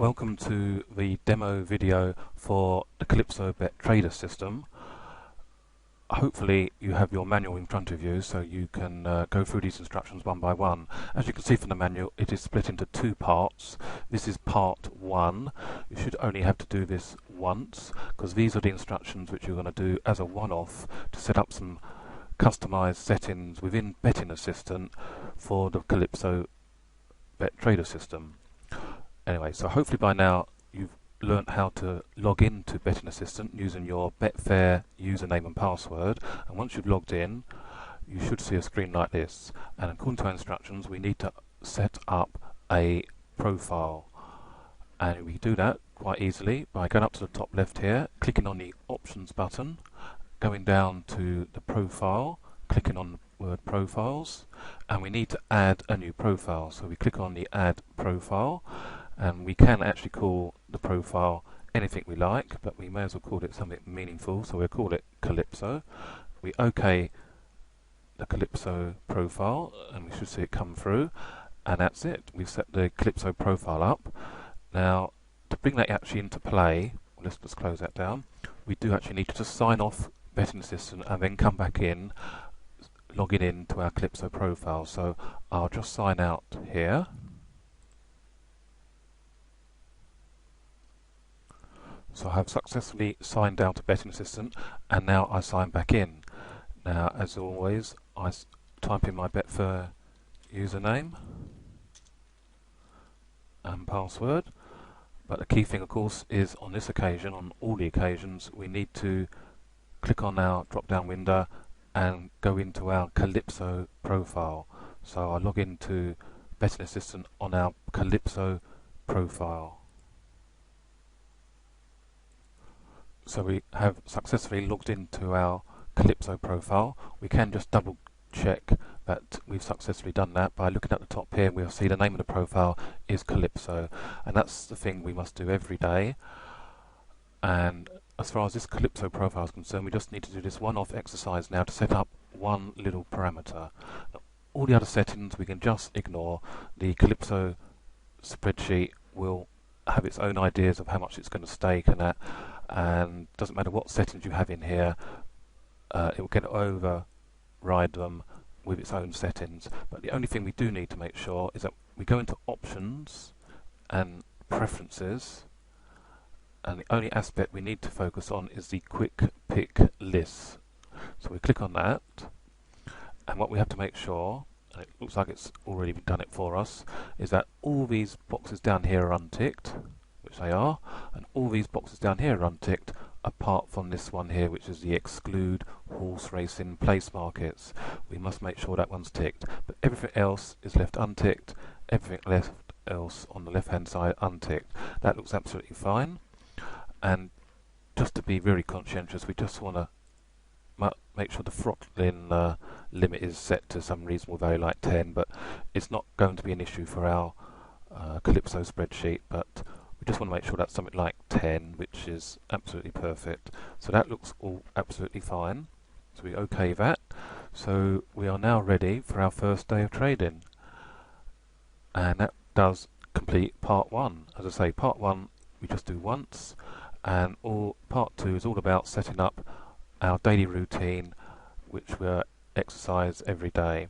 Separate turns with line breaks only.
Welcome to the demo video for the Calypso Bet Trader system. Hopefully you have your manual in front of you so you can go through these instructions one by one. As you can see from the manual, it is split into two parts. This is part one. You should only have to do this once because these are the instructions which you're going to do as a one-off to set up some customized settings within Betting Assistant for the Calypso Bet Trader system. Anyway, so hopefully by now you've learnt how to log in to Betting Assistant using your Betfair username and password, and once you've logged in you should see a screen like this, and according to our instructions we need to set up a profile, and we do that quite easily by going up to the top left here, clicking on the options button, going down to the profile, clicking on the word profiles, and we need to add a new profile. So we click on the add profile, and we can actually call the profile anything we like, but we may as well call it something meaningful, so we'll call it Calypso. We OK the Calypso profile and we should see it come through, and that's it. We've set the Calypso profile up. Now to bring that actually into play, let's just close that down, we do actually need to just sign off Betting Assistant and then come back in, logging in to our Calypso profile. So I'll just sign out here. So I have successfully signed out to Betting Assistant, and now I sign back in. Now, as always, I type in my Betfair username and password. But the key thing, of course, is on this occasion, on all the occasions, we need to click on our drop-down window and go into our Calypso profile. So I log into Betting Assistant on our Calypso profile. So we have successfully logged into our Calypso profile. We can just double check that we've successfully done that by looking at the top here. We'll see the name of the profile is Calypso, and that's the thing we must do every day. And as far as this Calypso profile is concerned, we just need to do this one-off exercise now to set up one little parameter. Now, all the other settings we can just ignore. The Calypso spreadsheet will have its own ideas of how much it's going to stake and that, and doesn't matter what settings you have in here, it will get override them with its own settings. But the only thing we do need to make sure is that we go into options and preferences, and the only aspect we need to focus on is the quick pick list. So we click on that, and what we have to make sure, and it looks like it's already done it for us, is that all these boxes down here are unticked, which they are, and all these boxes down here are unticked apart from this one here, which is the exclude horse racing place markets. We must make sure that one's ticked, but everything else is left unticked, everything left else on the left hand side unticked. That looks absolutely fine, and just to be very conscientious, we just want to make sure the throttling limit is set to some reasonable value like 10, but it's not going to be an issue for our Calypso spreadsheet, but we just want to make sure that's something like 10, which is absolutely perfect. So that looks all absolutely fine. So we OK that. So we are now ready for our first day of trading. And that does complete part one. As I say, part one we just do once, and part two is all about setting up our daily routine, which we'll exercise every day.